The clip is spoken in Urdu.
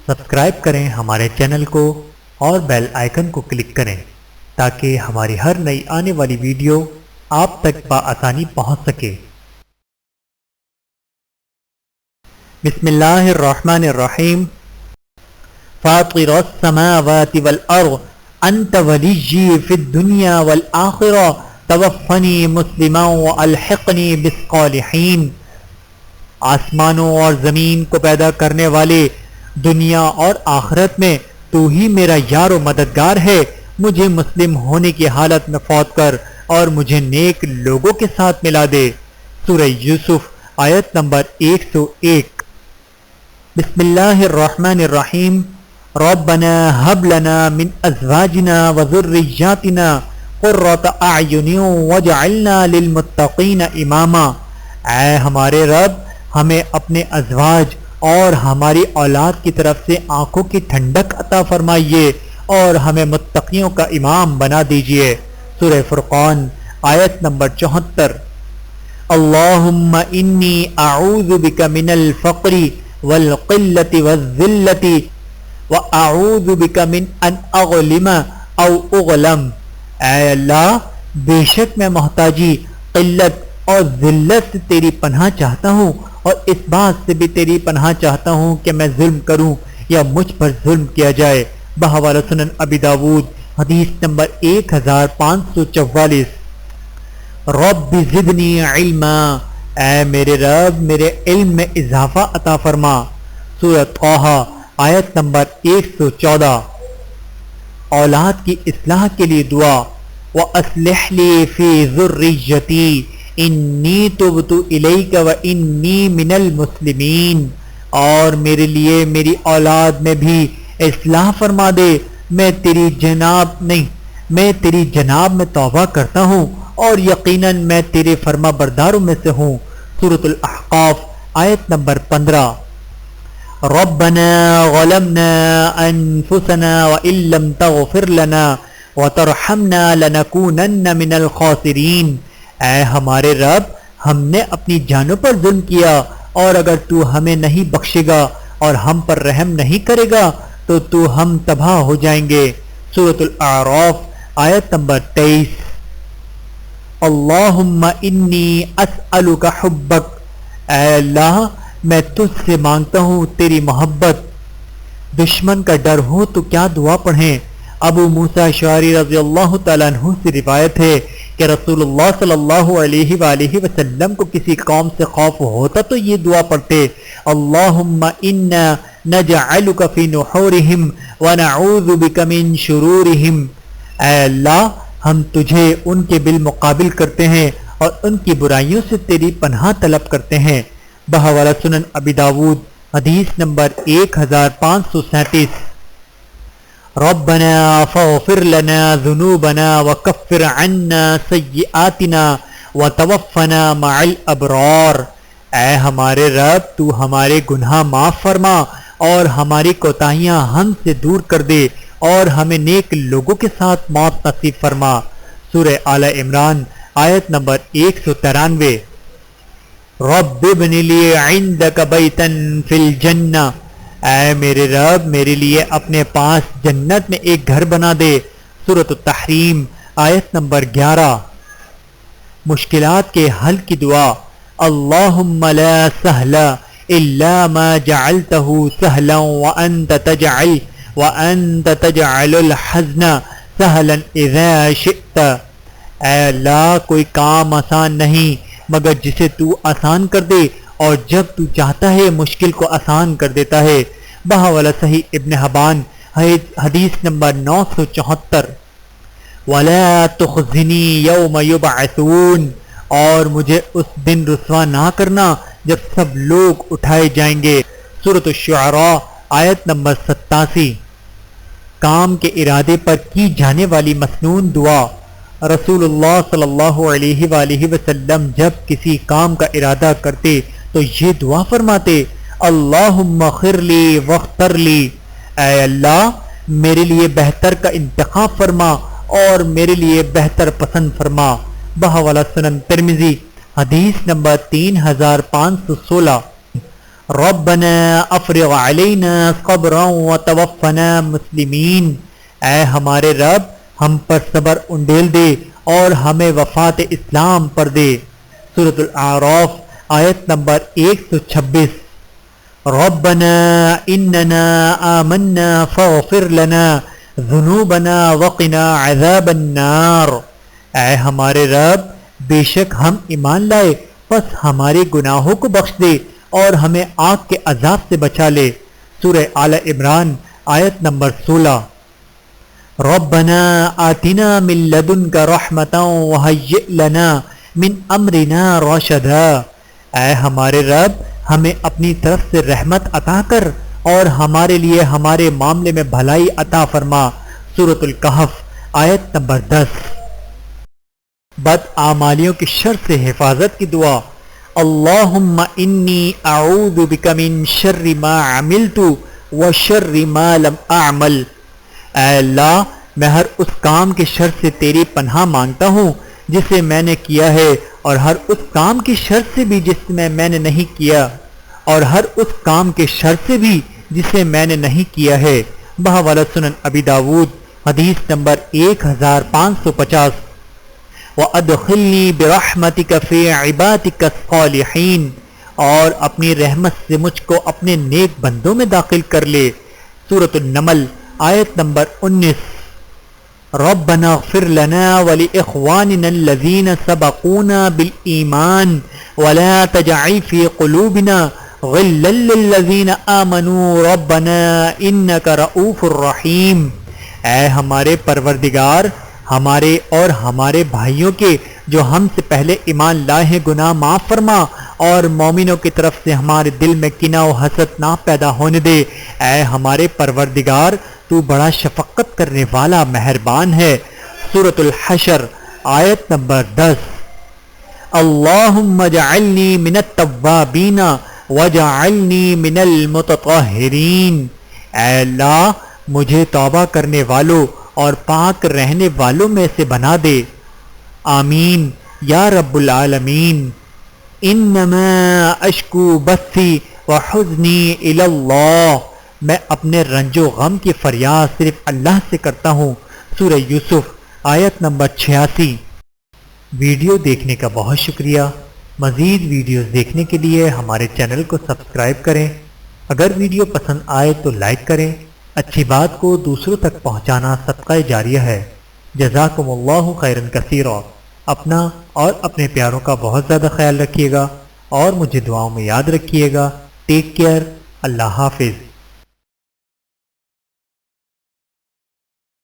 سبسکرائب کریں ہمارے چینل کو اور بیل آئیکن کو کلک کریں تاکہ ہماری ہر نئی آنے والی ویڈیو آپ تک بآسانی پہنچ سکے۔ بسم اللہ الرحمن الرحیم۔ فاطر السماوات والارض انت ولیی فی الدنیا والآخرہ توفنی مسلما والحقنی بالصالحین۔ آسمانوں اور زمین کو پیدا کرنے والے، دنیا اور آخرت میں تو ہی میرا یار و مددگار ہے، مجھے مسلم ہونے کی حالت میں فوت کر اور مجھے نیک لوگوں کے ساتھ ملا دے۔ سورہ یوسف آیت نمبر 101۔ بسم اللہ الرحمن الرحیم۔ ربنا هب لنا من ازواجنا وذرياتنا قرۃ اعین واجعلنا للمتقین اماما۔ اے ہمارے رب، ہمیں اپنے ازواج اور ہماری اولاد کی طرف سے آنکھوں کی ٹھنڈک عطا فرمائیے اور ہمیں متقیوں کا امام بنا دیجئے۔ سورہ فرقان آیت نمبر 74۔ اللہم انی اعوذ بک من الفقر والقلۃ والذلۃ واعوذ بک من ان اظلم او اظلم۔ اے اللہ، بے شک میں محتاجی، قلت اور ذلت سے تیری پناہ چاہتا ہوں، اور اس بات سے بھی تیری پناہ چاہتا ہوں کہ میں ظلم کروں یا مجھ پر ظلم کیا جائے۔ بحوالہ سنن ابی داود حدیث نمبر 1544۔ رب زدنی علما۔ اے میرے رب، میرے علم میں اضافہ عطا فرما۔ سورۃ طٰہٰ آیت نمبر 114۔ اولاد کی اصلاح کے لیے دعا۔ وَأَصْلِحْ لِي فِي ذُرِّيَّتِي انی تبت الیک وانی من المسلمین۔ اور میرے لیے میری اولاد میں بھی اصلاح فرما دے، میں تیری جناب میں توبہ کرتا ہوں اور یقیناً میں تیرے فرما برداروں میں سے ہوں۔ سورۃ الاحقاف آیت نمبر 15۔ ربنا ظلمنا انفسنا وان لم تغفر لنا وترحمنا لنکونن من الخاسرین۔ اے ہمارے رب، ہم نے اپنی جانوں پر ظلم کیا، اور اگر تو ہمیں نہیں بخشے گا اور ہم پر رحم نہیں کرے گا تو ہم تباہ ہو جائیں گے۔ سورۃ الاعراف آیت نمبر 23۔ اللہم انی اسألک حبک۔ اے اللہ، میں تجھ سے مانگتا ہوں تیری محبت۔ دشمن کا ڈر ہو تو کیا دعا پڑھیں؟ ابو موسیٰ اشعری رضی اللہ تعالیٰ عنہ سے روایت ہے کہ رسول اللہ صلی اللہ علیہ وآلہ وسلم کو کسی قوم سے خوف ہوتا تو یہ دعا پڑھتے: اللہم انا نجعلک فی نحورہم ونعوذ بک من شرورہم۔ اے اللہ، ہم تجھے ان کے بالمقابل کرتے ہیں اور ان کی برائیوں سے تیری پناہ طلب کرتے ہیں۔ بحوالہ سنن ابی داود حدیث نمبر 1537۔ ربنا فاغفر لنا ذنوبنا وكفر عنا سیئاتنا وتوفنا مع الابرار۔ اے ہمارے رب، تو ہمارے گناہ معاف فرما اور ہماری کوتاہیاں ہم سے دور کر دے اور ہمیں نیک لوگوں کے ساتھ موت نصیب فرما۔ سورہ آل عمران آیت نمبر 193۔ رب ابن لی عندک بیتا فی الجنہ۔ اے میرے رب، میرے لیے اپنے پاس جنت میں ایک گھر بنا دے۔ سورۃ التحریم آیت نمبر 11۔ مشکلات کے حل کی دعا۔ اللہم لا سہل الا ما جعلتہ سہلا وانت تجعل الحزن سہلا اذا شئت۔ اے اللہ، کوئی کام آسان نہیں مگر جسے تو آسان کر دے، اور جب تو چاہتا ہے مشکل کو آسان کر دیتا ہے۔ بحوالہ صحیح ابن حبان حدیث نمبر 974۔ وَلَا تُخْزِنِي يَوْمَ يُبْعَثُونَ۔ اور مجھے اس دن رسوا نہ کرنا جب سب لوگ اٹھائے جائیں گے۔ سورۃ الشعراء آیت نمبر 87۔ کام کے ارادے پر کی جانے والی مسنون دعا۔ رسول اللہ صلی اللہ علیہ وآلہ وسلم جب کسی کام کا ارادہ کرتے تو یہ دعا فرماتے: اللہم خیر لی واختر لی۔ اے اللہ، میرے لیے بہتر کا انتخاب فرما اور میرے لیے بہتر پسند فرما۔ بحوالہ سنن ترمذی حدیث نمبر 3516۔ ربنا افرغ علینا صبرا وتوفنا مسلمین، اے ہمارے رب ہم پر صبر انڈیل دے اور ہمیں وفات اسلام پر دے۔ سورۃ الاعراف آیت نمبر 126۔ ربنا اننا آمنا فاغفر لنا ذنوبنا وقنا عذاب النار، اے ہمارے رب بے شک ہم ایمان لائے پس ہمارے گناہوں کو بخش دے اور ہمیں آگ کے عذاب سے بچا لے۔ سورہ آل عمران آیت نمبر 16۔ ربنا آتنا من لدنک رحمتا وہیئ لنا من امرنا رشدا، اے ہمارے رب ہمیں اپنی طرف سے رحمت عطا کر اور ہمارے لیے ہمارے معاملے میں بھلائی عطا فرما۔ سورۃ الکہف آیت نمبر 10۔ بدعمالیوں کی شر سے حفاظت کی دعا۔ اللہم انی اعوذ بک من شر ما عملت وشر ما لم اعمل، اے اللہ میں ہر اس کام کے شر سے تیری پناہ مانگتا ہوں جسے میں نے کیا ہے، اور ہر اس کام کی شر سے بھی جس میں نے نہیں کیا، اور ہر اس کام کے شر سے بھی جسے میں نے نہیں کیا ہے۔ بحوالہ سنن ابی داود حدیث نمبر 1550۔ وَأَدْخِلْنِي بِرَحْمَتِكَ فِي عِبَادِكَ الصَّالِحِينَ، اور اپنی رحمت سے مجھ کو اپنے نیک بندوں میں داخل کر لے۔ سورۃ النمل آیت نمبر 19۔ ربنا اغفر لنا ولإخواننا الذين سبقونا بالإيمان ولا تجعل في قلوبنا غلا للذين آمنوا ربنا إنك رؤوف رحيم، اے ہمارے پروردگار ہمارے اور ہمارے بھائیوں کے جو ہم سے پہلے ایمان لائے ہیں گناہ معاف فرما، اور مومنوں کی طرف سے ہمارے دل میں کینہ و حسد نہ پیدا ہونے دے۔ اے ہمارے پروردگار تو بڑا شفقت کرنے والا مہربان ہے۔ سورۃ الحشر آیت نمبر 10۔ اللہم اجعلنی من التوابین وجعلنی من المتطہرین، اے اللہ مجھے توبہ کرنے والوں اور پاک رہنے والوں میں سے بنا دے۔ آمین یا رب العالمین۔ انما اشکو بثی وحزنی الی اللہ، میں اپنے رنج و غم کی فریاد صرف اللہ سے کرتا ہوں۔ سورہ یوسف آیت نمبر 86۔ ویڈیو دیکھنے کا بہت شکریہ۔ مزید ویڈیوز دیکھنے کے لیے ہمارے چینل کو سبسکرائب کریں۔ اگر ویڈیو پسند آئے تو لائک کریں۔ اچھی بات کو دوسروں تک پہنچانا صدقہ جاریہ ہے۔ جزاکم اللہ خیرا کثیرا۔ اپنا اور اپنے پیاروں کا بہت زیادہ خیال رکھیے گا اور مجھے دعاؤں میں یاد رکھیے گا۔ Take care. اللہ حافظ۔